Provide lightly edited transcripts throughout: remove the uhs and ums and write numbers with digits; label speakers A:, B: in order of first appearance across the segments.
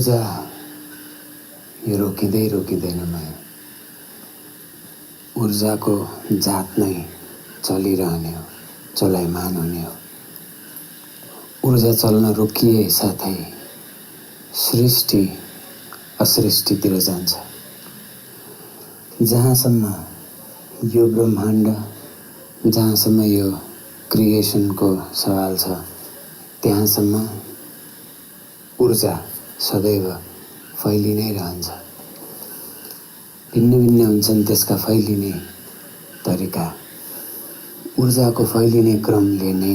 A: ऊर्जा यो रोकिँदै रोकिँदैन माया। ऊर्जाको जात नै चलिरहने हो, चलायमान हुने हो। ऊर्जा चल्न रोकिए साथै सृष्टि असृष्टितिर जान्छ। जहाँसम्म यो ब्रह्माण्ड, जहाँसम्म यो क्रिएसनको सवाल छ, त्यहाँसम्म ऊर्जा सदैव फैलि नै रहन्छ। भिन्न भिन्न हुन्छन् त्यसका फैलिने तरिका। ऊर्जाको फैलिने क्रमले नै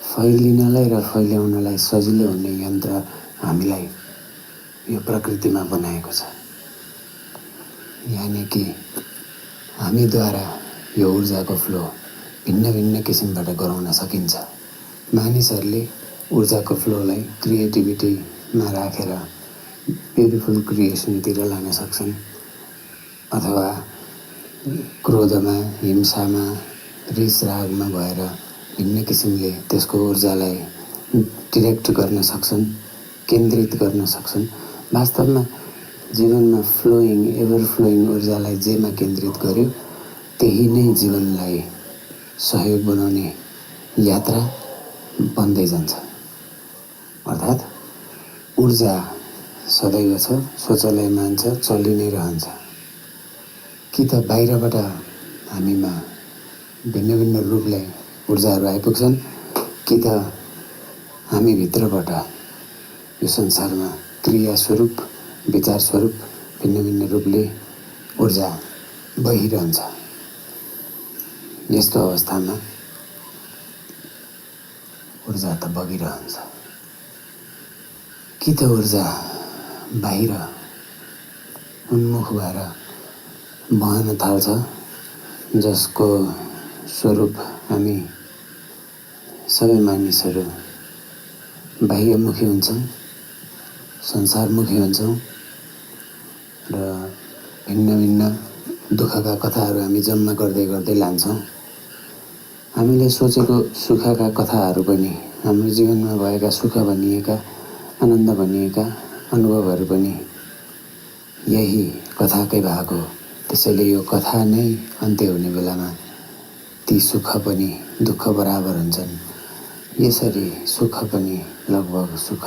A: फैलिनलाई र फैल्याउनलाई सजिलो हुने यन्त्र हामीलाई यो प्रकृतिमा बनाएको छ। यानि कि हामीद्वारा यो ऊर्जाको फ्लो भिन्न भिन्न किसिमबाट गराउन सकिन्छ। मानिसहरूले ऊर्जाको फ्लोलाई क्रिएटिभिटीमा राखेर ब्युटिफुल क्रिएसनतिर लान सक्छन्, अथवा क्रोधमा, हिंसामा, रिस रागमा भएर भिन्न किसिमले त्यसको ऊर्जालाई डिरेक्ट गर्न सक्छन्, केन्द्रित गर्न सक्छन्। वास्तवमा जीवनमा फ्लोइङ, एभर फ्लोइङ ऊर्जालाई जेमा केन्द्रित गर्यो त्यही नै जीवनलाई सहयोग बनाउने यात्रा बन्दै जान्छ। अर्थात् ऊर्जा सदैव छ, स्वचलयमान छ, चलि नै रहन्छ। कि त बाहिरबाट हामीमा भिन्न भिन्न रूपले ऊर्जाहरू आइपुग्छन्, कि त हामी भित्रबाट यो संसारमा क्रिया स्वरूप, विचार स्वरूप भिन्न भिन्न रूपले ऊर्जा बहिरहन्छ। यस्तो अवस्थामा ऊर्जा त बगिरहन्छ। कि त ऊर्जा बाहिर उन्मुख भएर बहन थाल्छ, जसको स्वरूप हामी सबै मानिसहरू बाह्यमुखी हुन्छौँ, संसारमुखी हुन्छौँ र भिन्न भिन्न दुःखका कथाहरू हामी जम्मा गर्दै गर्दै लान्छौँ। हामीले सोचेको सुखका कथाहरू पनि, हाम्रो जीवनमा भएका सुख भनिएका, आनन्द भनिएका अनुभवहरू पनि यही कथाकै भाग हो। त्यसैले यो कथा नै अन्त्य हुने बेलामा ती सुख पनि दुःख बराबर हुन्छन्। यसरी सुख पनि लगभग सुख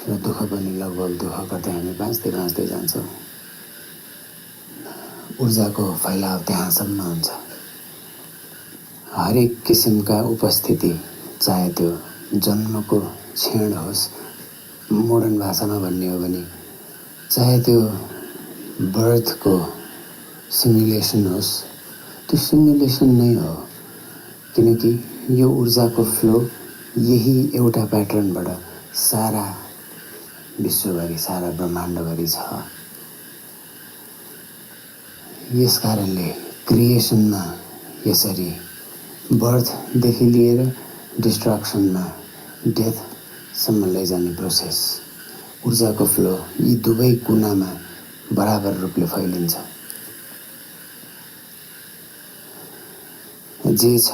A: र दुःख पनि लगभग दुःख गर्दै हामी बाँच्दै बाँच्दै जान्छौँ। ऊर्जाको फैलाव त्यहाँसम्म हुन्छ। हरेक किसिमका उपस्थिति, चाहे त्यो जन्मको क्षण होस्, मोडर्न भाषामा भन्ने हो भने चाहे त्यो बर्थको सिमुलेसन होस्, त्यो सिमुलेसन नै हो। किनकि यो ऊर्जाको फ्लो यही एउटा प्याटर्नबाट सारा विश्वभरि, सारा ब्रह्माण्डभरि छ। यस कारणले क्रिएसनमा यसरी बर्थदेखि लिएर डिस्ट्रक्सनमा, डेथसम्म लैजाने प्रोसेस, ऊर्जाको फ्लो यी दुवै कुनामा बराबर रूपले फैलिन्छ। जे छ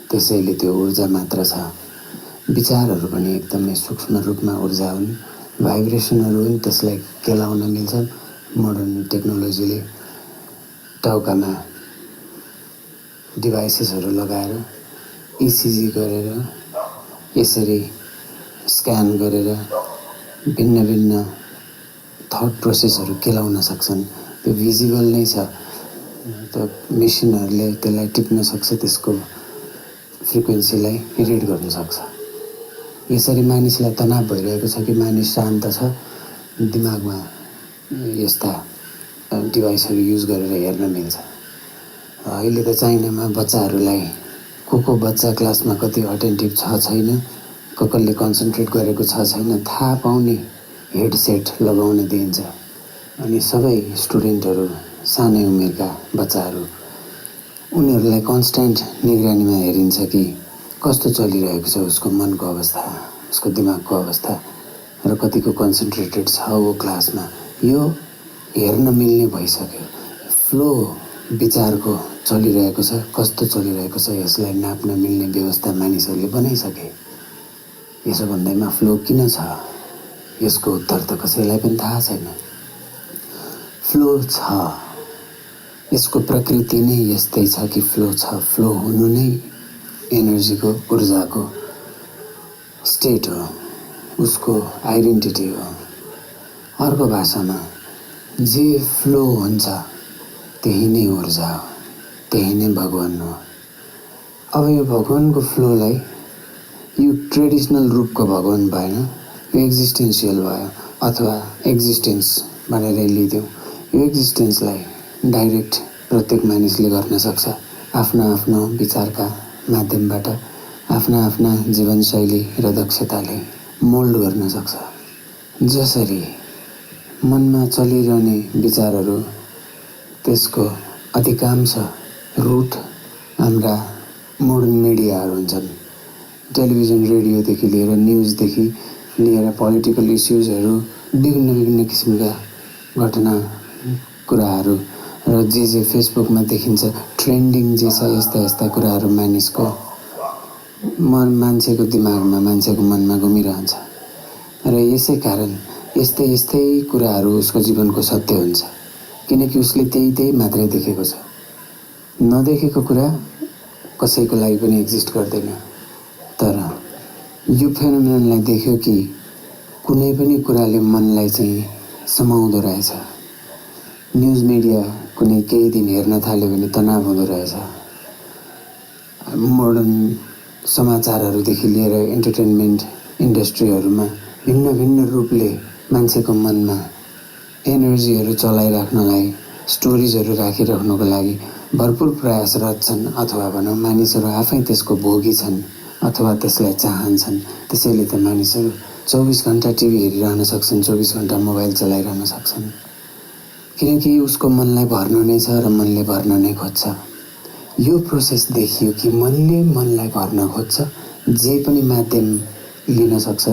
A: त्यसैले त्यो ऊर्जा मात्र छ। विचारहरू पनि एकदमै सूक्ष्म रूपमा ऊर्जा हुन्, भाइब्रेसनहरू हुन्, त्यसलाई केलाउन मिल्छ। मोडर्न टेक्नोलोजीले टाउकामा डिभाइसेसहरू लगाएर इसिजी गरेर, यसरी स्क्यान गरेर भिन्न भिन्न थट प्रोसेसहरू केलाउन सक्छन्। त्यो भिजिबल नै छ। त्यो मेसिनहरूले त्यसलाई टिप्न सक्छ, त्यसको फ्रिक्वेन्सीलाई रिड गर्न सक्छ। यसरी मानिसलाई तनाव भइरहेको छ कि मानिस शान्त छ, दिमागमा यस्ता डिभाइसहरू युज गरेर हेर्न मिल्छ। अहिले त चाइनामा बच्चाहरूलाई को बच्चा क्लासमा कति अटेन्टिभ छ छैन, कसले कन्सन्ट्रेट गरेको छ छैन थाहा पाउने हेडसेट लगाउन दिइन्छ। अनि सबै स्टुडेन्टहरू, सानै उमेरका बच्चाहरू, उनीहरूलाई कन्स्ट्यान्ट निगरानीमा हेरिन्छ कि कस्तो चलिरहेको छ उसको मनको अवस्था, उसको दिमागको अवस्था र कतिको कन्सन्ट्रेटेड छ वो क्लासमा। यो हेर्न मिल्ने भइसक्यो। फ्लो विचारको चलिरहेको छ, कस्तो चलिरहेको छ यसलाई नाप्न मिल्ने व्यवस्था मानिसहरूले बनाइसके। यसो भन्दैमा फ्लो किन छ? यसको उत्तर त कसैलाई पनि थाहा छैन। फ्लो छ, यसको प्रकृति नै यस्तै छ कि फ्लो छ। फ्लो हुनु नै एनर्जीको, ऊर्जाको स्टेट हो, उसको आइडेन्टिटी हो। अर्को भाषामा जे फ्लो हुन्छ त्यही नै ऊर्जा हो, त्यही नै भगवान हो। अब यो भगवानको फ्लोलाई यो ट्रेडिसनल रूपको भगवान भएन, यो एक्जिस्टेन्सियल भयो, अथवा एक्जिस्टेन्स भनेर लिदिउँ। यो एक्जिस्टेन्सलाई डाइरेक्ट प्रत्येक मानिसले गर्न सक्छ, आफ्ना आफ्नो विचारका माध्यमबाट, आफ्ना आफ्ना जीवनशैली र दक्षताले मोल्ड गर्न सक्छ। जसरी मनमा चलिरहने विचारहरू, त्यसको अधिकांश रुट हाम्रा मोडर्न मिडियाहरू हुन्छन्। टेलिभिजन, रेडियोदेखि लिएर, न्युजदेखि लिएर, पोलिटिकल इस्युजहरू, विभिन्न विभिन्न किसिमका घटना कुराहरू र जे फेसबुकमा देखिन्छ, ट्रेन्डिङ जे छ, यस्ता यस्ता कुराहरू मानिसको मान्छेको दिमागमा, मान्छेको मनमा घुमिरहन्छ। र यसै कारण यस्तै यस्तै कुराहरू उसको जीवनको सत्य हुन्छ, किनकि उसले त्यही मात्रै देखेको छ। नदेखेको कुरा कसैको लागि पनि एक्जिस्ट गर्दैन। तर यो फेनोमेननलाई देख्यो कि कुनै पनि कुराले मनलाई चाहिँ समाउँदो रहेछ। न्युज मिडिया कुनै केही दिन हेर्न थाल्यो भने तनाव हुँदो रहेछ। मोडर्न समाचारहरूदेखि लिएर इन्टरटेनमेन्ट इन्डस्ट्रीहरूमा भिन्न भिन्न रूपले मान्छेको मनमा एनर्जीहरू चलाइराख्नलाई, स्टोरिजहरू राखिराख्नको लागि भरपुर प्रयासरत छन्, अथवा भनौँ मानिसहरू आफै त्यसको भोगी छन् अथवा त्यसलाई चाहन्छन्। त्यसैले त मानिसहरू 24 घण्टा टिभी हेरिरहन सक्छन्, 24 घण्टा मोबाइल चलाइरहन सक्छन्, किनकि उसको मनलाई भर्नु नै छ र मनले भर्न नै खोज्छ। यो प्रोसेस देखियो कि मनले मनलाई भर्न खोज्छ, जे पनि माध्यम लिन सक्छ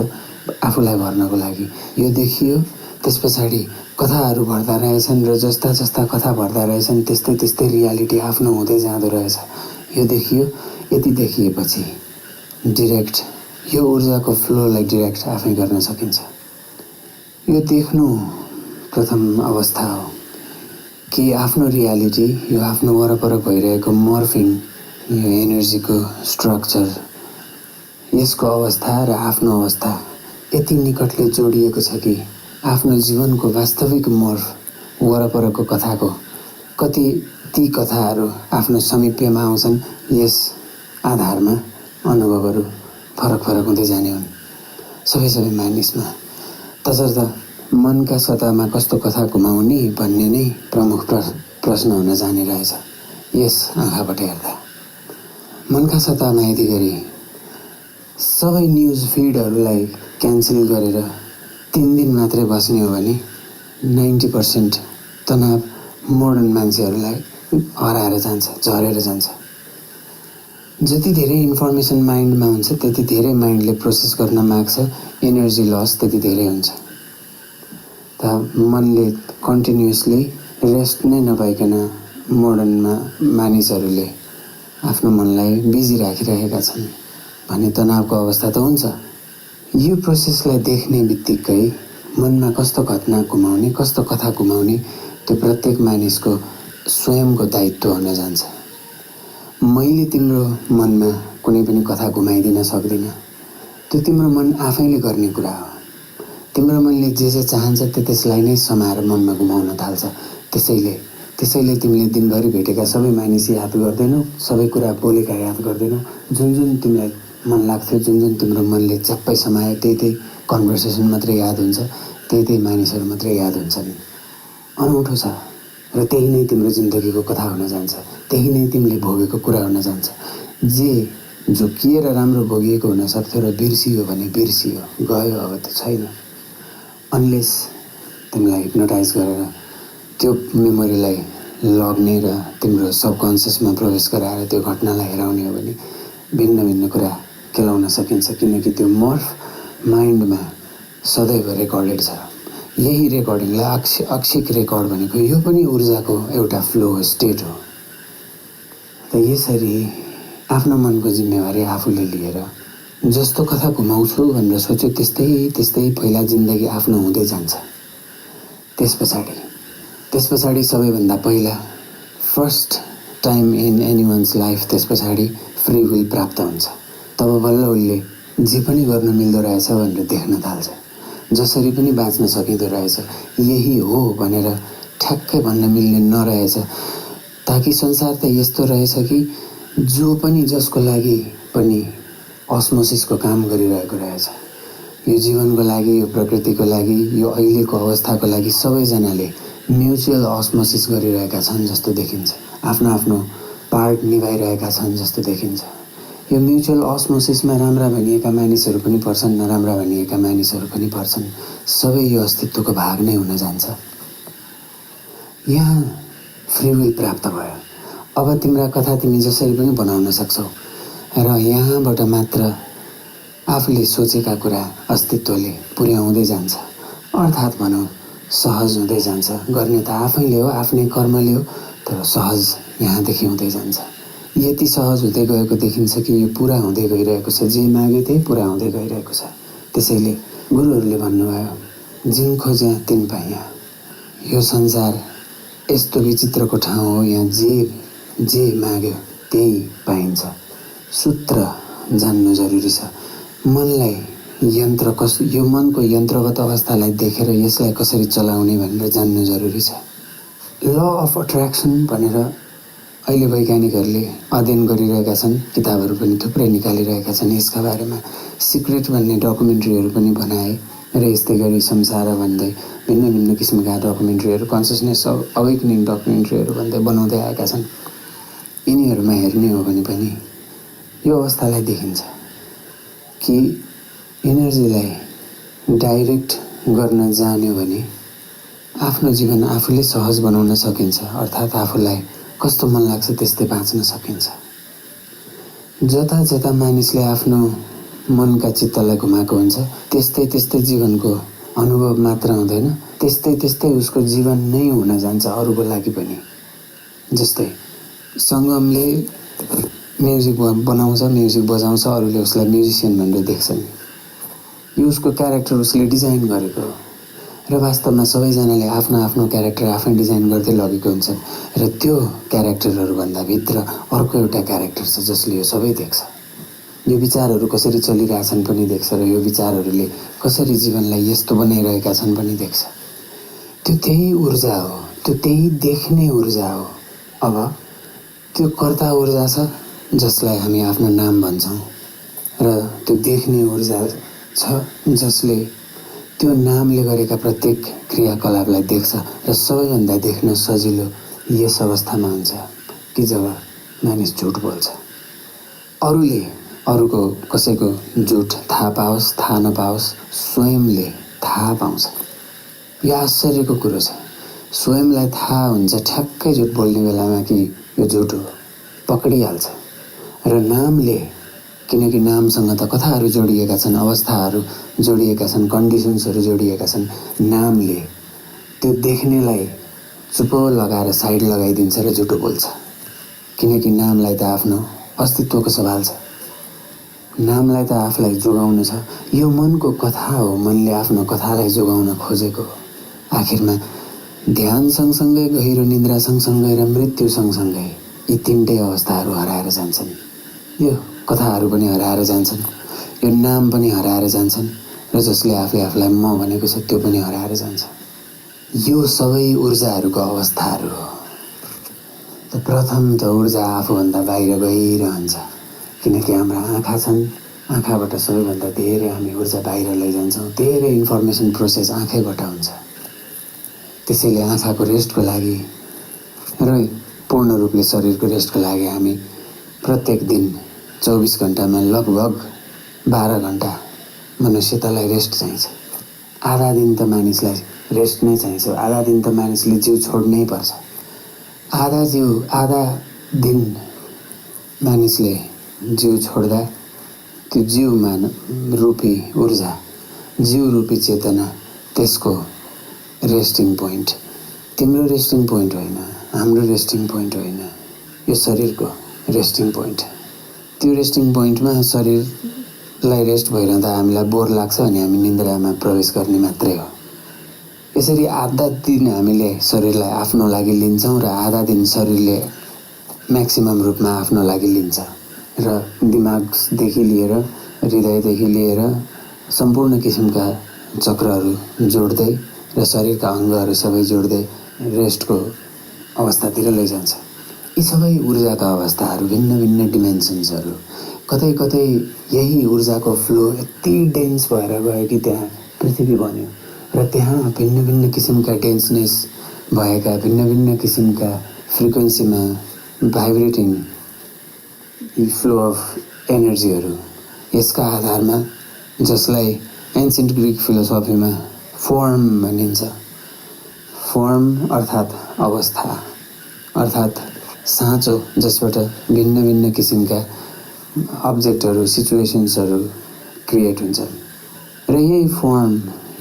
A: आफूलाई भर्नको लागि। यो देखियो। त्यस पछाडि कथाहरू भर्दा रहेछन् र जस्ता जस्ता कथा भर्दा रहेछन् त्यस्तै त्यस्तै रियालिटी आफ्नो हुँदै जाँदो रहेछ। यो देखियो। यति देखिएपछि डिरेक्ट यो ऊर्जाको फ्लोलाई डिरेक्ट आफै गर्न सकिन्छ। यो देख्नु प्रथम अवस्था हो कि आफ्नो रियालिटी, यो आफ्नो वरपर भइरहेको मर्फिङ, यो एनर्जीको स्ट्रक्चर, यसको अवस्था र आफ्नो अवस्था यति निकटले जोडिएको छ कि आफ्नो जीवनको वास्तविक मर्फ वरपरको कथाको कति ती कथाहरू आफ्नो समीप्यमा आउँछन्। यस आधारमा अनुभवहरू फरक फरक हुँदै जाने हुन् सबै मानिसमा। तसर्थ मनका सतहमा कस्तो कथा घुमाउने भन्ने नै प्रमुख प्रश्न हुन जाने रहेछ यस आँखाबाट हेर्दा। मनका सतहमा यदि गरी सबै न्युज फिडहरूलाई क्यान्सल गरेर 3 दिन मात्रै बस्ने हो भने 90% तनाव मोडर्न मान्छेहरूलाई हराएर जान्छ, झरेर जान्छ। जति धेरै इन्फर्मेसन माइन्डमा हुन्छ त्यति धेरै माइन्डले प्रोसेस गर्न माग्छ, एनर्जी लस त्यति धेरै हुन्छ। त मनले कन्टिन्युसली रेस्ट नै नपाइकन मोडर्नमा मानिसहरूले आफ्नो मनलाई बिजी राखिरहेका छन् भने तनावको अवस्था त हुन्छ। यो प्रोसेसलाई देख्ने बित्तिकै मनमा कस्तो घटना घुमाउने, कस्तो कथा घुमाउने, त्यो प्रत्येक मानिसको स्वयंको दायित्व हुन जान्छ। मैले तिम्रो मनमा कुनै पनि कथा घुमाइदिन सक्दिनँ, त्यो तिम्रो मन आफैले गर्ने कुरा हो। तिम्रो मनले जे चाहन्छ त्यसलाई नै समाएर मनमा घुमाउन थाल्छ। त्यसैले तिमीले दिनभरि भेटेका सबै मानिस याद गर्दैनौ, सबै कुरा बोलेका याद गर्दैनौ। जुन तिमीलाई मन लाग्थ्यो, जुन तिम्रो मनले च्याप्पै समायो त्यही कन्भर्सेसन मात्रै याद हुन्छ, त्यही मानिसहरू मात्रै याद हुन्छन्। अनौठो छ र त्यही नै तिम्रो जिन्दगीको कथा हुन जान्छ, त्यही नै तिमीले भोगेको कुरा हुन जान्छ। जे झुकिएर राम्रो भोगिएको हुन सक्थ्यो र बिर्सियो भने बिर्सियो, गयो, अब त छैन। अनलेस तिमीलाई हिप्नोटाइज गरेर त्यो मेमोरीलाई लग्ने र तिम्रो सबकन्सियसमा प्रवेश गराएर त्यो घटनालाई हेराउने हो भने भिन्न कुरा केलाउन सकिन्छ, किनकि त्यो मर्फ माइन्डमा सदैव रेकर्डेड छ। यही रेकर्डिङलाई अक्षिक रेकर्ड भनेको यो पनि ऊर्जाको एउटा फ्लो स्टेट हो। त यसरी आफ्नो मनको जिम्मेवारी आफूले लिएर जस्तो कथा घुमाउँछु भनेर सोच्यो त्यस्तै त्यस्तै पहिला जिन्दगी आफ्नो हुँदै जान्छ। त्यस पछाडि सबैभन्दा पहिला first time in anyone's life त्यस पछाडि फ्री विल प्राप्त हुन्छ। तब बल्ल उसले जे पनि गर्न मिल्दो रहेछ भनेर देख्न थाल्छ, जसरी पनि बाँच्न सकिँदो रहेछ, यही हो भनेर ठ्याक्कै भन्न मिल्ने नरहेछ। ताकि संसार त यस्तो रहेछ कि जो पनि जसको लागि पनि अस्मोसिसको काम गरिरहेको रहेछ, यो जीवनको लागि, यो प्रकृतिको लागि, यो अहिलेको अवस्थाको लागि सबैजनाले म्युचुअल अस्मोसिस गरिरहेका छन् जस्तो देखिन्छ, आफ्नो आफ्नो पार्ट निभाइरहेका छन् जस्तो देखिन्छ। यो म्युचुअल अस्मोसिसमा राम्रा भनिएका मानिसहरू पनि पर्छन्, नराम्रा भनिएका मानिसहरू पनि पर्छन्। सबै यो अस्तित्वको भाग नै हुन जान्छ। यहाँ फ्री विल प्राप्त भयो। अब तिम्रा कथा तिमी जसरी पनि बनाउन सक्छौ र यहाँबाट मात्र आफूले सोचेका कुरा अस्तित्वले पुर्याउँदै जान्छ। अर्थात् भनौँ सहज हुँदै जान्छ। गर्ने त आफैले हो, आफ्नै कर्मले हो, तर सहज यहाँदेखि हुँदै जान्छ। यति सहज हुँदै गएको देखिन्छ कि यो पुरा हुँदै गइरहेको छ, जे मागे त्यही पुरा हुँदै गइरहेको छ। त्यसैले गुरुहरूले भन्नुभयो, जिन खोज्या तिन पाइया। यो संसार यस्तो विचित्रको ठाउँ हो, यहाँ जे माग्यो त्यही पाइन्छ। सूत्र जान्नु जरुरी छ। मनलाई यो मनको यन्त्रगत अवस्थालाई देखेर यसलाई कसरी चलाउने भनेर जान्नु जरुरी छ। ल अफ अट्र्याक्सन भनेर अहिले वैज्ञानिकहरूले अध्ययन गरिरहेका छन्, किताबहरू पनि थुप्रै निकालिरहेका छन् यसका बारेमा। सिक्रेट भन्ने डकुमेन्ट्रीहरू पनि बनाए र यस्तै गरी संसार भन्दै भिन्न भिन्न किसिमका डकुमेन्ट्रीहरू, कन्सियसनेस अवेकनिङ डकुमेन्ट्रीहरू भन्दै बनाउँदै आएका छन्। यिनीहरूमा हेर्ने हो भने पनि यो अवस्थालाई देखिन्छ कि इनर्जीलाई डाइरेक्ट गर्न जान्यो भने आफ्नो जीवन आफूले सहज बनाउन सकिन्छ। अर्थात् आफूलाई कस्तो मन लाग्छ त्यस्तै बाँच्न सकिन्छ। जता जता मानिसले आफ्नो मनका चित्तलाई घुमाएको हुन्छ त्यस्तै त्यस्तै जीवनको अनुभव मात्र हुँदैन, त्यस्तै त्यस्तै उसको जीवन नै हुन जान्छ अरूको लागि पनि। जस्तै सङ्गमले म्युजिक बनाउँछ, म्युजिक बजाउँछ, अरूले उसलाई म्युजिसियन भनेर देख्छन्। यो उसको क्यारेक्टर उसले डिजाइन गरेको हो र वास्तवमा सबैजनाले आफ्नो आफ्नो क्यारेक्टर आफै डिजाइन गर्दै लगेको हुन्छ र त्यो क्यारेक्टरहरूभन्दा भित्र अर्को एउटा क्यारेक्टर छ जसले यो सबै देख्छ। यो विचारहरू कसरी चलिरहेछन् पनि देख्छ र यो विचारहरूले कसरी जीवनलाई यस्तो बनाइरहेका छन् पनि देख्छ। त्यो त्यही ऊर्जा हो, त्यो त्यही देख्ने ऊर्जा हो। अब त्यो कर्ता ऊर्जा छ जसलाई हामी आफ्नो नाम भन्छौँ र त्यो देख्ने ऊर्जा छ जसले त्यो नामले गरेका प्रत्येक क्रियाकलापलाई देख्छ। र सबैभन्दा देख्न सजिलो यस अवस्थामा हुन्छ कि जब मानिस झुट बोल्छ। अरूले अरूको कसैको झुट थाहा पाओस् थाहा नपाओस्, स्वयंले थाहा पाउँछ। यो आश्चर्यको कुरो छ। स्वयंलाई थाहा हुन्छ ठ्याक्कै झुट बोल्ने बेलामा कि यो झुट हो, पक्रिहाल्छ। र नामले, किनकि नामसँग त कथाहरू जोडिएका छन्, अवस्थाहरू जोडिएका छन्, कन्डिसन्सहरू जोडिएका छन्, नामले त्यो देख्नेलाई चुप्पो लगाएर साइड लगाइदिन्छ र झुटो बोल्छ। किनकि नामलाई त आफ्नो अस्तित्वको सवाल छ, नामलाई त आफूलाई जोगाउनु छ। यो मनको कथा हो, मनले आफ्नो कथालाई जोगाउन खोजेको हो। आखिरमा ध्यान सँगसँगै, गहिरो निद्रा सँगसँगै र मृत्यु सँगसँगै यी तीनटै अवस्थाहरू हराएर जान्छन्। यो कथाहरू पनि हराएर जान्छन्, यो नाम पनि हराएर जान्छन् र जसले आफूलाई म भनेको छ त्यो पनि हराएर जान्छ। यो सबै ऊर्जाहरूको अवस्थाहरू हो। त प्रथम त ऊर्जा आफूभन्दा बाहिर गइरहन्छ, किनकि हाम्रा आँखा छन्, आँखाबाट सबैभन्दा धेरै हामी ऊर्जा बाहिर लैजान्छौँ। धेरै इन्फर्मेसन प्रोसेस आँखैबाट हुन्छ। त्यसैले आँखाको रेस्टको लागि र पूर्ण रूपले शरीरको रेस्टको लागि हामी प्रत्येक दिन 24 घण्टामा लगभग 12 घण्टा मनुष्यतालाई रेस्ट चाहिन्छ। आधा दिन त मानिसलाई रेस्ट नै चाहिन्छ। आधा दिन त मानिसले जिउ छोड्नै पर्छ। आधा दिन मानिसले जिउ छोड्दा त्यो जिउमा रूपी ऊर्जा, जिउ रूपी चेतना, त्यसको रेस्टिङ पोइन्ट, तिम्रो रेस्टिङ पोइन्ट होइन, हाम्रो रेस्टिङ पोइन्ट होइन, यो शरीरको रेस्टिङ पोइन्ट। त्यो रेस्टिङ पोइन्टमा शरीर लाई रेस्ट भइरहँदा हामीलाई बोर लाग्छ अनि हामी निन्द्रामा प्रवेश गर्ने मात्रै हो। यसरी आधा दिन हामीले शरीरलाई आफ्नो लागि लिन्छौँ र आधा दिन शरीरले म्याक्सिमम रूपमा आफ्नो लागि लिन्छ र दिमागदेखि लिएर हृदयदेखि लिएर सम्पूर्ण किसिमका चक्रहरू जोड्दै र शरीरका अङ्गहरू सबै जोड्दै रेस्टको अवस्थातिर लैजान्छ। यी सबै ऊर्जाका अवस्थाहरू भिन्न भिन्न डिमेन्सन्सहरू कतै कतै यही ऊर्जाको फ्लो यति डेन्स भएर गयो कि त्यहाँ पृथ्वी बन्यो र त्यहाँ भिन्न भिन्न किसिमका डेन्सनेस भएका भिन्न भिन्न किसिमका फ्रिक्वेन्सीमा भाइब्रेटिङ फ्लो अफ एनर्जीहरू यसका आधारमा जसलाई एन्सियन्ट ग्रिक फिलोसफीमा फर्म भनिन्छ। फर्म अर्थात् अवस्था अर्थात् साँचो जसबाट भिन्न भिन्न किसिमका अब्जेक्टहरू सिचुएसन्सहरू क्रिएट हुन्छन् र यही फर्म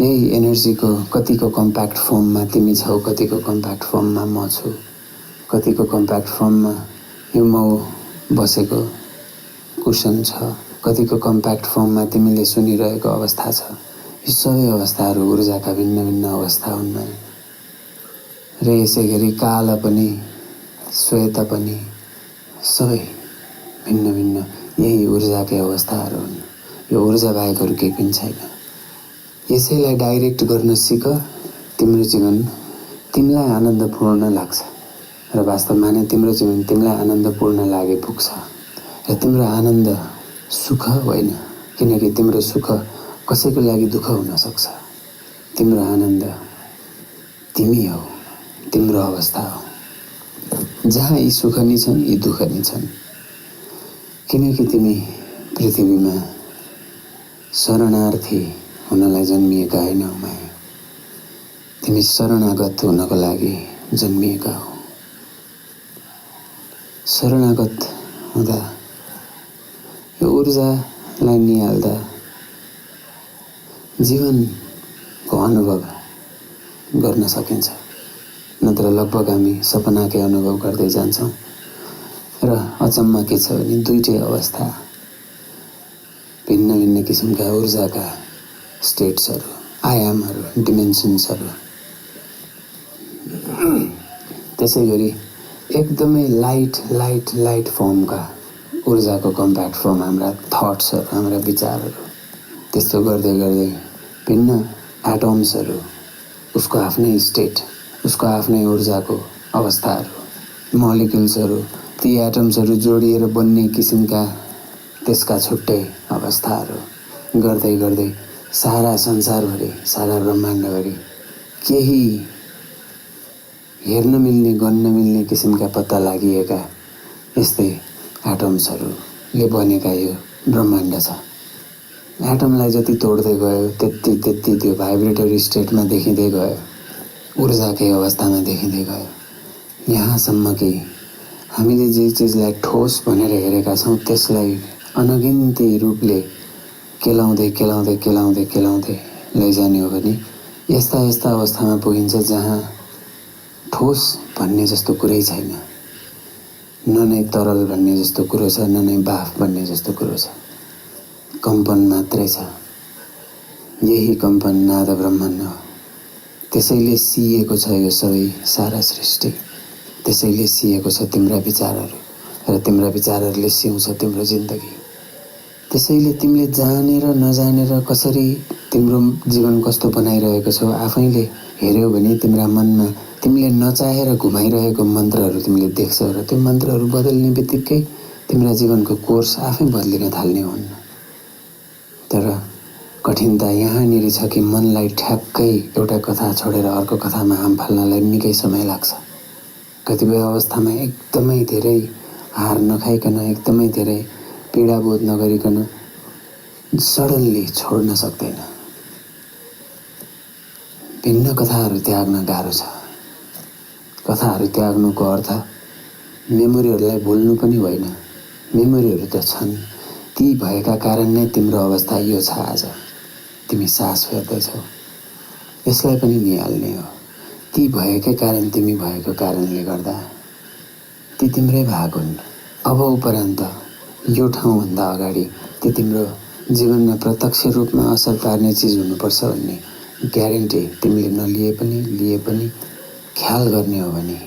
A: यही एनर्जीको कतिको कम्प्याक्ट फर्ममा तिमी छौ, कतिको कम्प्याक्ट फर्ममा म छु, कतिको कम्प्याक्ट फर्ममा यो म बसेको कुसन छ, कतिको कम्प्याक्ट फर्ममा तिमीले सुनिरहेको अवस्था छ। यी सबै अवस्थाहरू ऊर्जाका भिन्न भिन्न अवस्था हुन् र यसै गरी काल पनि श्वेत पनि सबै भिन्न भिन्न यही ऊर्जाकै अवस्थाहरू हुन्। यो ऊर्जा बाहेक अरू केही पनि छैन। यसैलाई डाइरेक्ट गर्न सिक, तिम्रो जीवन तिमीलाई आनन्दपूर्ण लाग्छ र वास्तवमा नै तिम्रो जीवन तिमीलाई आनन्दपूर्ण लागे पुग्छ र तिम्रो आनन्द सुख होइन, किनकि तिम्रो सुख कसैको लागि दुःख हुन सक्छ। तिम्रो आनन्द तिमी हौ, तिम्रो अवस्था हो जहाँ यी सुख नि छन् यी दुःख नि छन्, किनकि तिमी पृथ्वीमा शरणार्थी हुनलाई जन्मिएका होइनौ माया, तिमी शरणागत हुनको लागि जन्मिएका हौ। शरणागत हुँदा यो ऊर्जालाई निहाल्दा जीवनको अनुभव गर्न सकिन्छ, नत्र लगभग हामी सपनाकै अनुभव गर्दै जान्छौँ र अचम्म के छ भने दुईटै अवस्था भिन्न भिन्न किसिमका ऊर्जाका स्टेट्सहरू, आयामहरू, डिमेन्सन्सहरू। त्यसै गरी एकदमै लाइट फर्मका ऊर्जाको कम्प्याक्ट फर्म हाम्रा थट्सहरू, हाम्रा विचारहरू, त्यस्तो गर्दै गर्दै भिन्न एटम्सहरू, उसको आफ्नै स्टेट, उसको आफ्नै ऊर्जाको अवस्थाहरू, मोलिक्युल्सहरू, ती एटम्सहरू जोडिएर बन्ने किसिमका त्यसका छुट्टै अवस्थाहरू गर्दै गर्दै सारा संसारभरि, सारा ब्रह्माण्डभरि केही हेर्न मिल्ने गन्न मिल्ने किसिमका पत्ता लागिएका यस्तै एटम्सहरूले बनेका यो ब्रह्माण्ड छ। एटमलाई जति तोड्दै गयो त्यति त्यति त्यो भाइब्रेटरी स्टेटमा देखिँदै गयो, ऊर्जाकै अवस्थामा देखिँदै गयो, यहाँसम्म कि हामीले जे चिजलाई ठोस भनेर हेरेका छौँ त्यसलाई अनगिन्ती रूपले केलाउँदै केलाउँदै केलाउँदै केलाउँदै लैजाने हो भने यस्ता यस्ता अवस्थामा पुगिन्छ जहाँ ठोस भन्ने जस्तो कुरै छैन, न नै तरल भन्ने जस्तो कुरो छ, न नै बाफ भन्ने जस्तो कुरो छ, कम्पन मात्रै छ। यही कम्पन नाद ब्रह्माण्ड हो। त्यसैले सिएको छ यो सबै सारा सृष्टि, त्यसैले सिएको छ तिम्रा विचारहरू र तिम्रा विचारहरूले सिउँछ तिम्रो जिन्दगी। त्यसैले तिमीले जानेर नजानेर कसरी तिम्रो जीवन कस्तो बनाइरहेको छौ आफैले हेऱ्यौ भने तिम्रा मनमा तिमीले नचाहेर घुमाइरहेको मन्त्रहरू तिमीले देख्छौ र त्यो मन्त्रहरू बदल्ने बित्तिकै तिम्रा जीवनको कोर्स आफै बदलिन थाल्ने हुन्। तर कठिनता यहाँनिर छ कि मनलाई ठ्याक्कै एउटा कथा छोडेर अर्को कथामा हाम फाल्नलाई निकै समय लाग्छ। कतिपय अवस्थामा एकदमै धेरै हार नखाइकन, एकदमै धेरै पीडा बोध नगरिकन सडनली छोड्न सक्दैन। भिन्न कथाहरू त्याग्न गाह्रो छ। कथाहरू त्याग्नुको अर्थ मेमोरीहरूलाई भुल्नु पनि होइन, मेमोरीहरू त छन्, ती भएका कारण नै तिम्रो अवस्था यो छ। आज तिमी सास फेर्दैछौ, यसलाई पनि निहाल्ने हो। ती भएकै कारण तिमी भएको कारणले गर्दा ती तिम्रै भाग हुन्। अब उपरान्त यो ठाउँभन्दा अगाडि ती तिम्रो जीवनमा प्रत्यक्ष रूपमा असर पार्ने चिज हुनुपर्छ भन्ने ग्यारेन्टी तिमीले नलिए पनि लिए पनि ख्याल गर्ने हो भने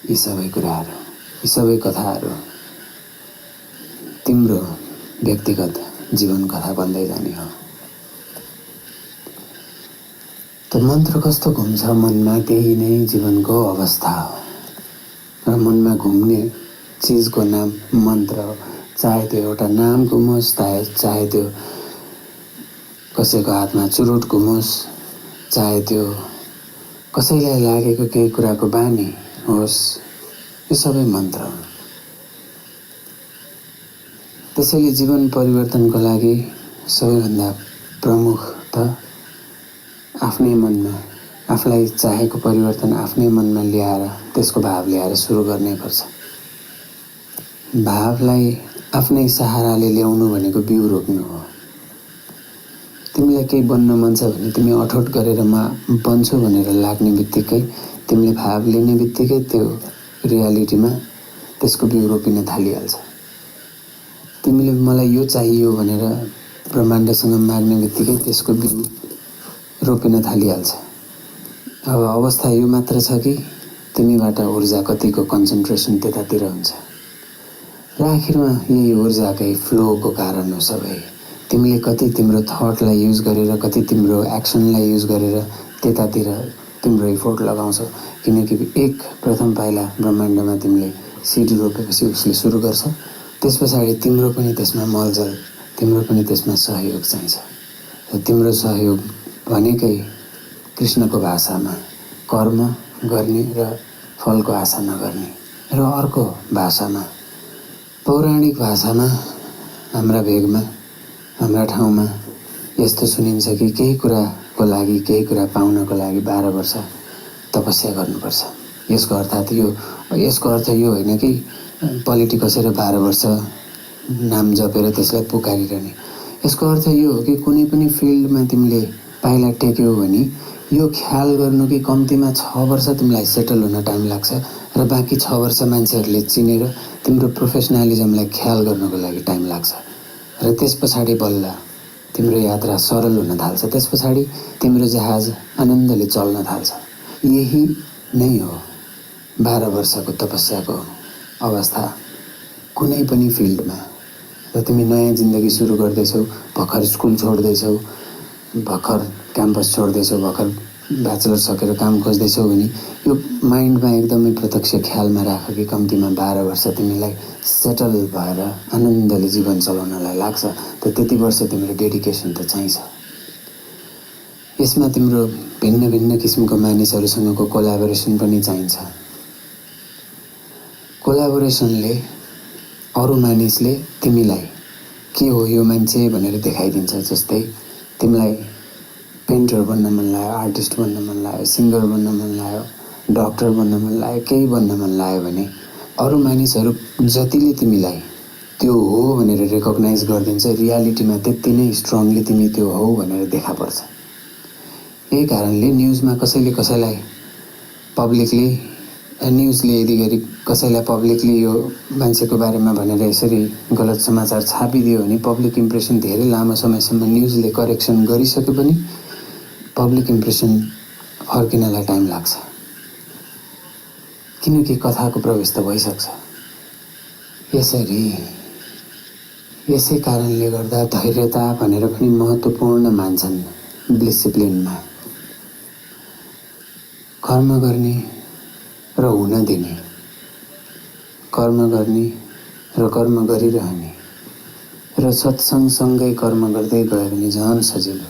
A: यी सबै कुराहरू, यी सबै कथाहरू तिम्रो व्यक्तिगत जीवन कथा बन्दै जाने हो। त मन्त्र कस्तो घुम्छ मनमा, त्यही नै जीवनको अवस्था हो। र मनमा घुम्ने चिजको नाम मन्त्र हो। चाहे त्यो एउटा नाम घुमोस्, चाहे त्यो कसैको हातमा चुरोट घुमोस्, चाहे त्यो कसैलाई लागेको केही कुराको बानी होस्, यो सबै मन्त्र हो। त्यसैले जीवन परिवर्तनको लागि सबैभन्दा प्रमुख त आफ्नै मनमा आफूलाई चाहेको परिवर्तन आफ्नै मनमा ल्याएर त्यसको भाव ल्याएर सुरु गर्नैपर्छ। भावलाई आफ्नै सहाराले ल्याउनु भनेको बिउ रोप्नु हो। तिमीलाई केही बन्न मन छ भने तिमी अठोट गरेर म बन्छु भनेर लाग्ने बित्तिकै, तिमीले भाव लिने बित्तिकै त्यो रियालिटीमा त्यसको बिउ रोपिन थालिहाल्छ। तिमीले मलाई यो चाहियो भनेर ब्रह्माण्डसँग माग्ने बित्तिकै त्यसको बिउ रोपिन थालिहाल्छ। अब अवस्था यो मात्र छ कि तिमीबाट ऊर्जा कतिको कन्सन्ट्रेसन त्यतातिर हुन्छ र आखिरमा यही ऊर्जाकै फ्लोको कारण हो सबै। तिमीले कति तिम्रो थटलाई युज गरेर, कति तिम्रो एक्सनलाई युज गरेर त्यतातिर तिम्रो इफोर्ट लगाउँछौ। किनकि एक प्रथम पाइला ब्रह्माण्डमा तिमीले सिड रोपेपछि उसले सुरु गर्छ। त्यस पछाडि तिम्रो पनि त्यसमा मलजल, तिम्रो पनि त्यसमा सहयोग चाहिन्छ। र तिम्रो सहयोग भनेकै कृष्णको भाषामा कर्म गर्ने र फलको आशा नगर्ने, र अर्को भाषामा पौराणिक भाषामा हाम्रा भेगमा, हाम्रा ठाउँमा यस्तो सुनिन्छ कि केही कुराको लागि, केही कुरा पाउनको लागि 12 वर्ष तपस्या गर्नुपर्छ। यसको अर्थ यो होइन कि पलेटी कसेर 12 वर्ष नाम जपेर त्यसलाई पुकारिरहने। यसको अर्थ यो हो कि कुनै पनि फिल्डमा तिमीले पाइला टेक्यौ भने यो ख्याल गर्नु कि कम्तीमा 6 वर्ष तिमीलाई सेटल हुन टाइम लाग्छ र बाँकी 6 वर्ष मान्छेहरूले चिनेर तिम्रो प्रोफेसनलिजमलाई ख्याल गर्नको लागि टाइम लाग्छ। र त्यस पछाडि बल्ल तिम्रो यात्रा सरल हुन थाल्छ। त्यस पछाडि तिम्रो जहाज आनन्दले चल्न थाल्छ। यही नै हो 12 वर्षको तपस्याको अवस्था कुनै पनि फिल्डमा। र तिमी नयाँ जिन्दगी सुरु गर्दैछौ, भर्खर स्कुल छोड्दैछौ, भर्खर क्याम्पस छोड्दैछौ, भर्खर ब्याचलर सकेर काम खोज्दैछौ भने यो माइन्डमा एकदमै प्रत्यक्ष ख्यालमा राख कि कम्तीमा 12 वर्ष तिमीलाई सेटल भएर आनन्दले जीवन चलाउनलाई लाग्छ। त त्यति वर्ष तिम्रो डेडिकेसन त चाहिन्छ। यसमा तिम्रो भिन्न भिन्न किसिमको मानिसहरूसँगको कोलाबोरेसन पनि चाहिन्छ। कोलाबोरेसनले अरू मानिसले तिमीलाई के हो यो मान्छे भनेर देखाइदिन्छ। जस्तै तिमीलाई पेन्टर बन्न मन लाग्यो, आर्टिस्ट बन्न मन लाग्यो, सिङ्गर बन्न मन लाग्यो, डक्टर बन्न मन लाग्यो, केही बन्न मन लाग्यो भने अरू मानिसहरू जतिले तिमीलाई त्यो हो भनेर रेकग्नाइज गरिदिन्छ, रियालिटीमा त्यति नै स्ट्रङली तिमी त्यो हो भनेर देखा पर्छ। यही कारणले न्युजमा कसैलाई पब्लिकली, न्युजले यदि गरी कसैलाई पब्लिकली यो मान्छेको बारेमा भनेर यसरी गलत समाचार छापिदियो भने पब्लिक इम्प्रेसन धेरै लामो समयसम्म न्युजले करेक्सन गरिसके पनि पब्लिक इम्प्रेसन फर्किनलाई टाइम लाग्छ। किनकि कथाको प्रवेश त भइसक्छ। यसै कारणले गर्दा धैर्यता भनेर पनि महत्त्वपूर्ण मान्छन् डिसिप्लिनमा। कर्म गर्ने र हुन दिने, कर्म गर्ने र कर्म गरिरहने र सत्सङसँगै कर्म गर्दै गयो भने झन् सजिलो।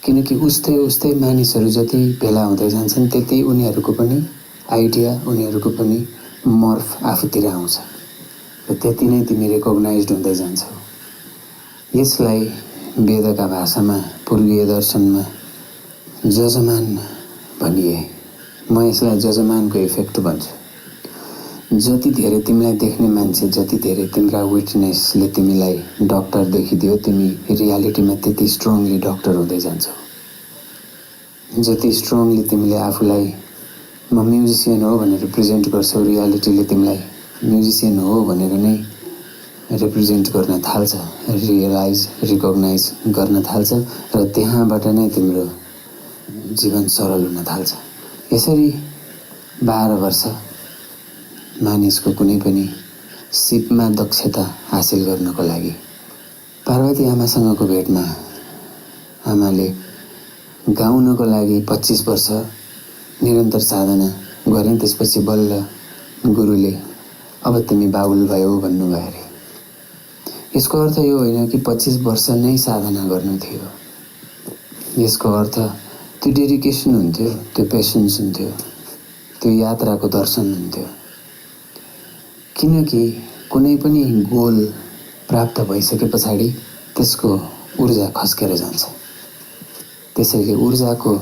A: किनकि उस्तै मानिसहरू जति भेला हुँदै जान्छन् त्यति उनीहरूको पनि आइडिया, उनीहरूको पनि मर्फ आफूतिर आउँछ र त्यति नै तिमी रेकग्नाइज्ड हुँदै जान्छौ। यसलाई वेदका भाषामा, पूर्वीय दर्शनमा जजमान भनिए। म यसलाई जजमानको इफेक्ट भन्छु। जति धेरै तिमीलाई देख्ने मान्छे, जति धेरै तिम्रा विटनेसले तिमीलाई डक्टर देखिदियो, तिमी रियालिटीमा त्यति स्ट्रङली डक्टर हुँदै जान्छौ। जति स्ट्रङली तिमीले आफूलाई म म्युजिसियन हो भनेर प्रेजेन्ट गर्छौ, रियालिटीले तिमीलाई म्युजिसियन हो भनेर नै रिप्रेजेन्ट गर्न थाल्छ, रियलाइज रिकग्नाइज गर्न थाल्छ र त्यहाँबाट नै तिम्रो जीवन सरल हुन थाल्छ। यसरी 12 वर्ष मानिसको कुनै पनि सिपमा दक्षता हासिल गर्नको लागि पार्वती आमासँगको भेटमा आमाले गाउनको लागि 25 वर्ष निरन्तर साधना गरेँ। त्यसपछि बल्ल गुरुले अब तिमी बाबुल भयौ भन्नुभयो अरे। यसको अर्थ यो होइन कि 25 वर्ष नै साधना गर्नु थियो। यसको अर्थ त्यो डेडिकेसन हुन्थ्यो, त्यो पेसेन्स हुन्थ्यो, त्यो यात्राको दर्शन हुन्थ्यो। किनकि कुनै पनि गोल प्राप्त भइसके पछाडि त्यसको ऊर्जा खस्केर जान्छ। त्यसैले ऊर्जाको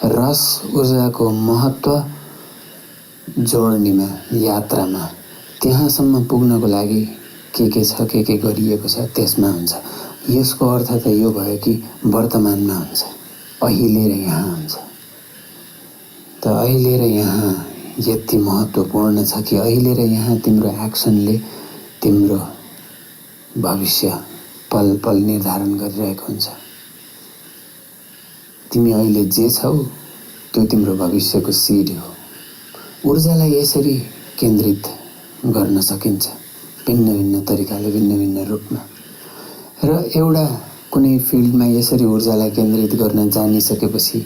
A: रस, ऊर्जाको महत्त्व जोड्नेमा, यात्रामा, त्यहाँसम्म पुग्नको लागि के छ, के गरिएको छ त्यसमा हुन्छ। यसको अर्थ त यो भयो कि वर्तमानमा हुन्छ, अहिले र यहाँ हुन्छ। त अहिले र यहाँ यति महत्त्वपूर्ण छ कि अहिले र यहाँ तिम्रो एक्सनले तिम्रो भविष्य पल पल निर्धारण गरिरहेको हुन्छ। तिमी अहिले जे छौ त्यो तिम्रो भविष्यको सिड हो। ऊर्जालाई यसरी केन्द्रित गर्न सकिन्छ भिन्न भिन्न तरिकाले, भिन्न भिन्न रूपमा। र एउटा कुनै फिल्डमा यसरी ऊर्जालाई केन्द्रित गर्न जानिसकेपछि,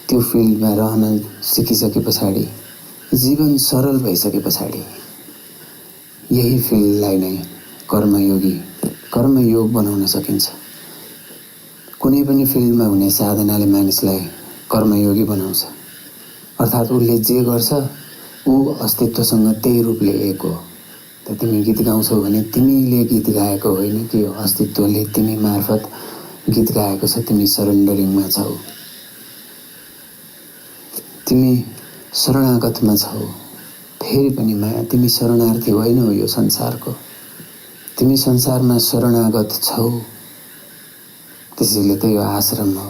A: त्यो फिल्डमा रहन सिकिसके पछाडि, जीवन सरल भइसके पछाडि यही फिल्डलाई नै कर्मयोग बनाउन सकिन्छ। कुनै पनि फिल्डमा हुने साधनाले मानिसलाई कर्मयोगी बनाउँछ। अर्थात् उसले जे गर्छ ऊ अस्तित्वसँग त्यही रूपले एक हो। त तिमी गीत गाउँछौ भने तिमीले गीत गाएको होइन कि अस्तित्वले तिमी मार्फत गीत गाएको छ। तिमी सरेन्डरिङमा छौ, तिमी शरणागतमा छौ। फेरि पनि माया, तिमी शरणार्थी होइनौ यो संसारको, तिमी संसारमा शरणागत छौ। त्यसैले त यो आश्रम हो।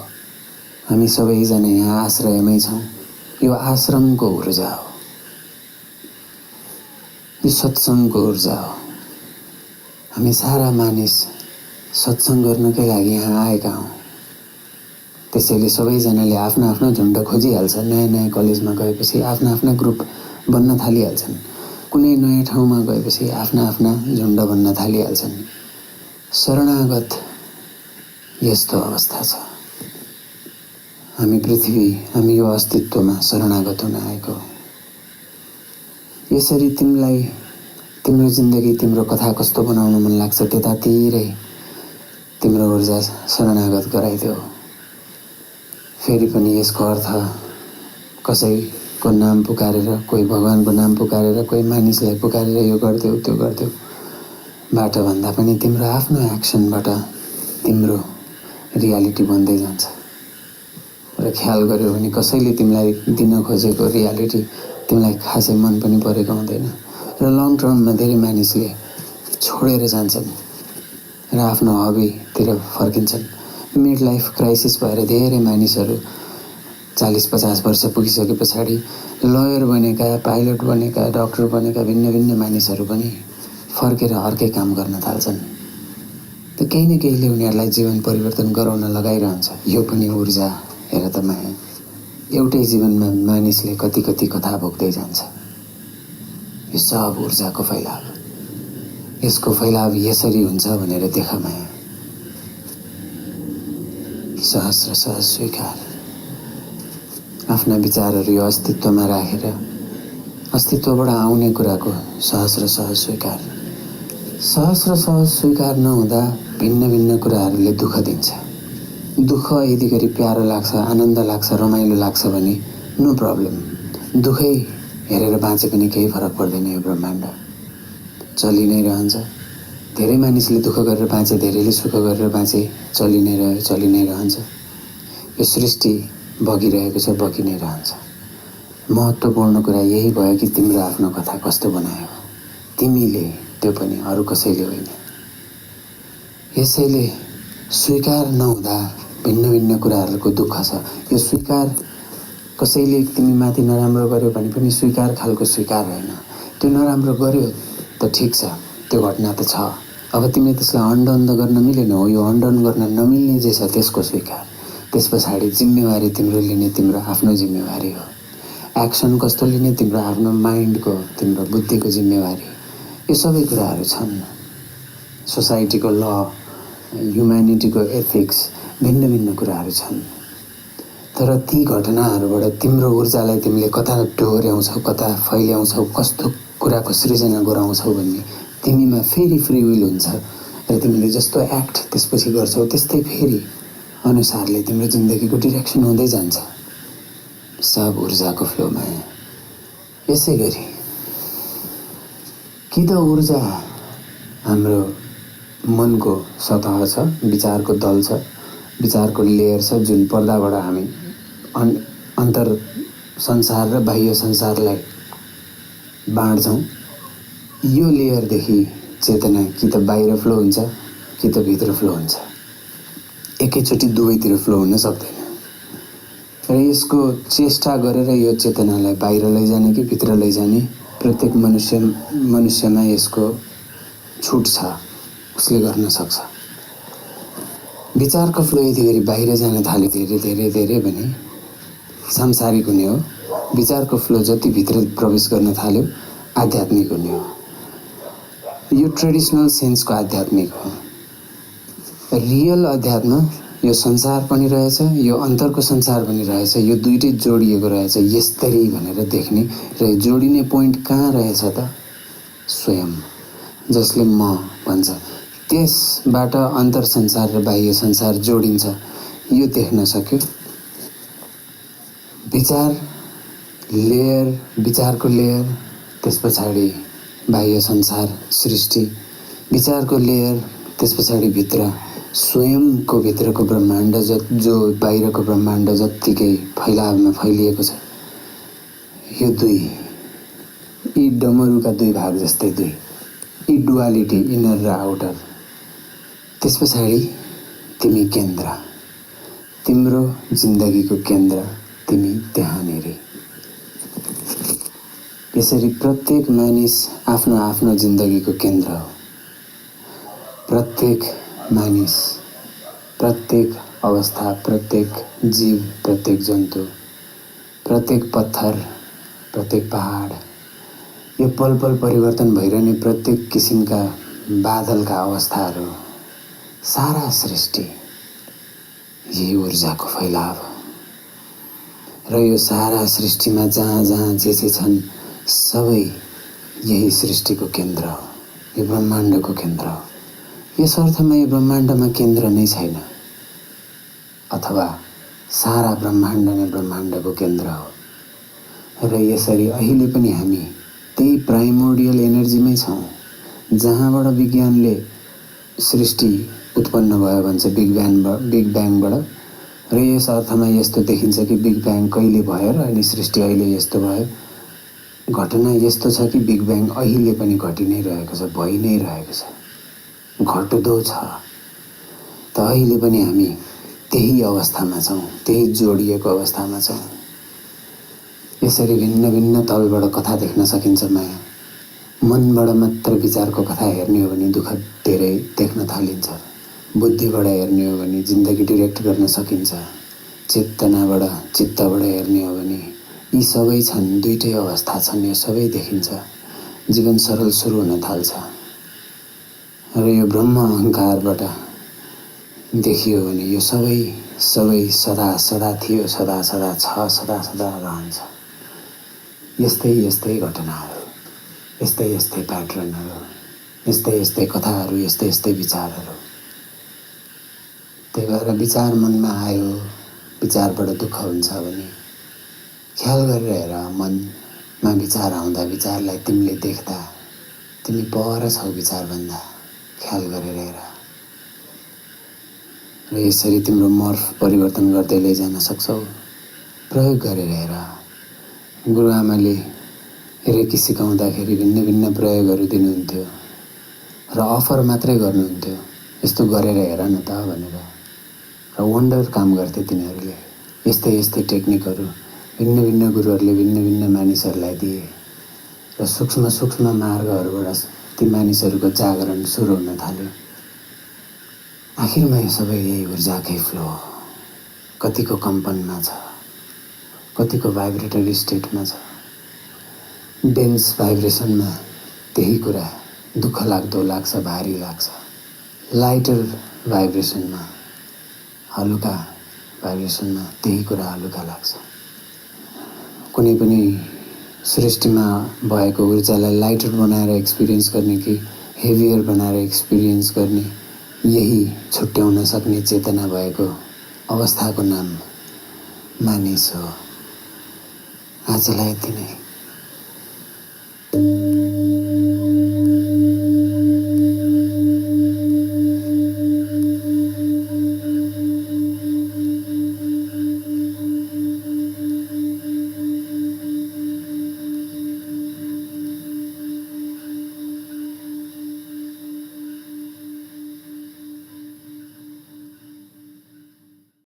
A: हामी सबैजना यहाँ आश्रयमै छौँ। यो आश्रमको ऊर्जा हो, यो सत्सङ्गको ऊर्जा हो। हामी सारा मानिस सत्सङ्ग गर्नकै लागि यहाँ आएका हौँ। त्यसैले सबैजनाले आफ्नो आफ्नो झुन्ड खोजिहाल्छ। नयाँ नयाँ कलेजमा गएपछि आफ्ना आफ्ना ग्रुप बन्न थालिहाल्छन्। कुनै नयाँ ठाउँमा गएपछि आफ्ना आफ्ना झुन्ड बन्न थालिहाल्छन्। शरणागत यस्तो अवस्था छ। हामी पृथ्वी, हामी यो अस्तित्वमा शरणागत हुन आएको हो। यसरी तिमीलाई तिम्रो जिन्दगी, तिम्रो कथा कस्तो बनाउन मन लाग्छ त्यतातिरै तिम्रो ऊर्जा शरणागत गराइदेऊ। फेरि पनि यसको अर्थ कसैको नाम पुकारेर, कोही भगवानको नाम पुकारेर, कोही मानिसलाई पुकारेर यो गरिदेऊ त्यो गरिदेऊ बाट भन्दा पनि तिम्रो आफ्नो एक्सनबाट तिम्रो रियालिटी बन्दै जान्छ। र ख्याल गर्यो भने कसैले तिमीलाई दिन खोजेको रियालिटी तिमीलाई खासै मन पनि परेको हुँदैन। र लङ टर्ममा धेरै मानिसले छोडेर जान्छन् र आफ्नो हबीतिर फर्किन्छन्। मिड लाइफ क्राइसिस भएर धेरै मानिसहरू 40-50 वर्ष पुगिसके पछाडि लयर बनेका, पाइलट बनेका, डाक्टर बनेका भिन्न भिन्न मानिसहरू पनि फर्केर अर्कै काम गर्न थाल्छन्। त केही न केहीले उनीहरूलाई जीवन परिवर्तन गराउन लगाइरहन्छ। यो पनि ऊर्जा। हेर त माया, एउटै जीवनमा मानिसले कति कति कथा भोग्दै जान्छ। यो सब ऊर्जाको फैलाव। यसको फैलाव यसरी हुन्छ भनेर देख माया। सहस्र सहज स्वीकार। आफ्ना विचारहरू यो अस्तित्वमा राखेर अस्तित्वबाट आउने कुराको सहस्र सहज स्वीकार। सहस्र सहज स्वीकार नहुँदा भिन्न भिन्न कुराहरूले दुःख दिन्छ। दुःख यदि गरी प्यारो लाग्छ, आनन्द लाग्छ, रमाइलो लाग्छ भने नो प्रब्लम। दुःखै हेरेर बाँचे पनि केही फरक पर्दैन। यो ब्रह्माण्ड चलि नै रहन्छ। धेरै मानिसले दुःख गरेर बाँचे, धेरैले सुख गरेर बाँचे, चलि नै रह्यो, चलि नै रहन्छ। यो सृष्टि बगिरहेको छ, बगि नै रहन्छ। महत्त्वपूर्ण कुरा यही भयो कि तिम्रो आफ्नो कथा कस्तो बनायो तिमीले, त्यो पनि अरू कसैले होइन। यसैले स्वीकार नहुँदा भिन्न भिन्न कुराहरूको दुःख छ। यो स्वीकार कसैले तिमी माथि नराम्रो गर्यो भने पनि स्वीकार खालको स्वीकार होइन। त्यो नराम्रो गर्यो त ठिक छ, त्यो घटना त छ, अब तिमीले त्यसलाई अनडन त गर्न मिलेन हो, यो अनडन गर्न नमिल्ने जे छ त्यसको स्वीकार। त्यस पछाडि जिम्मेवारी तिम्रो लिने तिम्रो आफ्नो जिम्मेवारी हो। एक्सन कस्तो लिने तिम्रो आफ्नो माइन्डको, तिम्रो बुद्धिको जिम्मेवारी। यो सबै कुराहरू छन्। सोसाइटीको ल, ह्युम्यानिटीको एथिक्स, भिन्न भिन्न कुराहरू छन्। तर ती घटनाहरूबाट तिम्रो ऊर्जालाई तिमीले कता डोर्याउँछौ, कता फैल्याउँछौ, कस्तो कुराको सृजना गराउँछौ भन्ने तिमीमा फेरि फ्री विल हुन्छ र तिमीले जस्तो एक्ट त्यसपछि गर्छौ त्यस्तै फेरि अनुसारले तिम्रो जिन्दगीको डिरेक्सन हुँदै जान्छ, सब ऊर्जाको फ्लोमा। यसै गरी कि त ऊर्जा हाम्रो मनको सतह छ, विचारको दल छ, विचारको लेयर छ, जुन पर्दाबाट हामी अन्तर संसार र बाह्य संसारलाई बाँड्छौँ। यो लेयरदेखि चेतना कि त बाहिर फ्लो हुन्छ कि त भित्र फ्लो हुन्छ, एकैचोटि दुवैतिर फ्लो हुन सक्दैन। र यसको चेष्टा गरेर यो चेतनालाई बाहिर लैजाने कि भित्र लैजाने प्रत्येक मनुष्यमा यसको छुट छ, उसले गर्न सक्छ। विचारको फ्लो यति गरी बाहिर जान थाल्यो धेरै धेरै धेरै भने सांसारिक हुने हो। विचारको फ्लो जति भित्र प्रवेश गर्न थाल्यो आध्यात्मिक हुने हो। यो ट्रेडिसनल सेन्सको आध्यात्मिक हो। रियल अध्यात्म यो संसार पनि रहेछ, यो अन्तरको संसार पनि रहेछ, यो दुइटै जोडिएको रहेछ यस्तरी भनेर देख्ने। र जोडिने पोइन्ट कहाँ रहेछ त? स्वयं, जसले म भन्छ। त्यसबाट अन्तर संसार र बाह्य संसार जोडिन्छ, यो देख्न सक्यो। विचार लेयर, विचारको लेयर, त्यस पछाडि बाह्य संसार सृष्टि, विचारको लेयर, त्यस पछाडि भित्र स्वयंको भित्रको ब्रह्माण्ड जो बाहिरको ब्रह्माण्ड जत्तिकै फैलावमा फैलिएको छ। यो दुई, यी डमरुका दुई भाग जस्तै दुई, यी डुअलिटी, इनर र आउटर। त्यस पछाडि तिमी केन्द्र, तिम्रो जिन्दगीको केन्द्र, तिमी त्यहाँनिर। यसरी प्रत्येक मानिस आफ्नो आफ्नो जिन्दगीको केन्द्र हो। प्रत्येक मानिस, प्रत्येक अवस्था, प्रत्येक जीव, प्रत्येक जन्तु, प्रत्येक पत्थर, प्रत्येक पहाड, यो पल पल परिवर्तन भइरहने प्रत्येक किसिमका बादलका अवस्थाहरू, सारा सृष्टि यही ऊर्जाको फैलाव हो। र यो सारा सृष्टिमा जहाँ जहाँ जे छन् सबै यही सृष्टिको केन्द्र हो, यो ब्रह्माण्डको केन्द्र हो। यस अर्थमा यो ब्रह्माण्डमा केन्द्र नै छैन, अथवा सारा ब्रह्माण्ड नै ब्रह्माण्डको केन्द्र हो। र यसरी अहिले पनि हामी त्यही प्राइमोर्डियल एनर्जीमै छौँ, जहाँबाट विज्ञानले सृष्टि उत्पन्न भयो भन्छ, बिग ब्याङबाट। र यस अर्थमा यस्तो देखिन्छ कि बिग ब्याङ कहिले भयो र अनि सृष्टि अहिले यस्तो भयो। घटना यस्तो छ कि बिग ब्याङ अहिले पनि घटि नै रहेको छ, भइ नै रहेको छ, घट्दो छ। त अहिले पनि हामी त्यही अवस्थामा छौँ, त्यही जोडिएको अवस्थामा छौँ। यसरी भिन्न भिन्न तलबाट कथा देख्न सकिन्छ माया। मनबाट मात्र विचारको कथा हेर्ने हो भने दुःख धेरै देख्न थालिन्छ। बुद्धिबाट हेर्ने हो भने जिन्दगी डिरेक्ट गर्न सकिन्छ। चेतनाबाट, चित्तबाट हेर्ने हो भने यी सबै छन्, दुईटै अवस्था छन्, यो सबै देखिन्छ। जीवन सरल सुरु हुन थाल्छ। र यो ब्रह्म अहङ्कारबाट देखियो भने यो सबै सदा सदा थियो, सदा सदा छ, सदा सदा रहन्छ। यस्तै यस्तै घटनाहरू, यस्तै यस्तै प्याटर्नहरू, यस्तै यस्तै कथाहरू, यस्तै यस्तै विचारहरू। त्यही भएर विचार मनमा आयो, विचारबाट दुःख हुन्छ भने ख्याल गरेर हेर। मनमा विचार आउँदा, विचारलाई तिमीले देख्दा, तिमी पर छौ विचारभन्दा, ख्याल गरेर हेर। र यसरी तिम्रो मर्फ परिवर्तन गर्दै लैजान सक्छौ, प्रयोग गरेर हेर। गुरुआमाले रेकी सिकाउँदाखेरि भिन्न भिन्न प्रयोगहरू दिनुहुन्थ्यो र अफर मात्रै गर्नुहुन्थ्यो, यस्तो गरेर हेर न त भनेर। र वन्डर काम गर्थे तिनीहरूले। यस्तै यस्तै टेक्निकहरू भिन्न भिन्न गुरुहरूले भिन्न भिन्न मानिसहरूलाई दिए र सूक्ष्म सूक्ष्म मार्गहरूबाट ती मानिसहरूको जागरण सुरु हुन थाल्यो। आखिरमा यो सबै यही ऊर्जाकै फ्लो हो। कतिको कम्पनमा छ, कतिको भाइब्रेटरी स्टेटमा छ। डेन्स भाइब्रेसनमा त्यही कुरा दुःख लाग्दो लाग्छ, भारी लाग्छ। लाइटर भाइब्रेसनमा, हलुका भाइब्रेसनमा त्यही कुरा हलुका लाग्छ। कुनै पनि सृष्टिमा भएको ऊर्जालाई लाइटर बनाएर एक्सपिरियन्स गर्ने कि हेभियर बनाएर एक्सपिरियन्स गर्ने, यही छुट्याउन सक्ने चेतना भएको अवस्थाको नाम मानिस हो। आजलाई यति नै।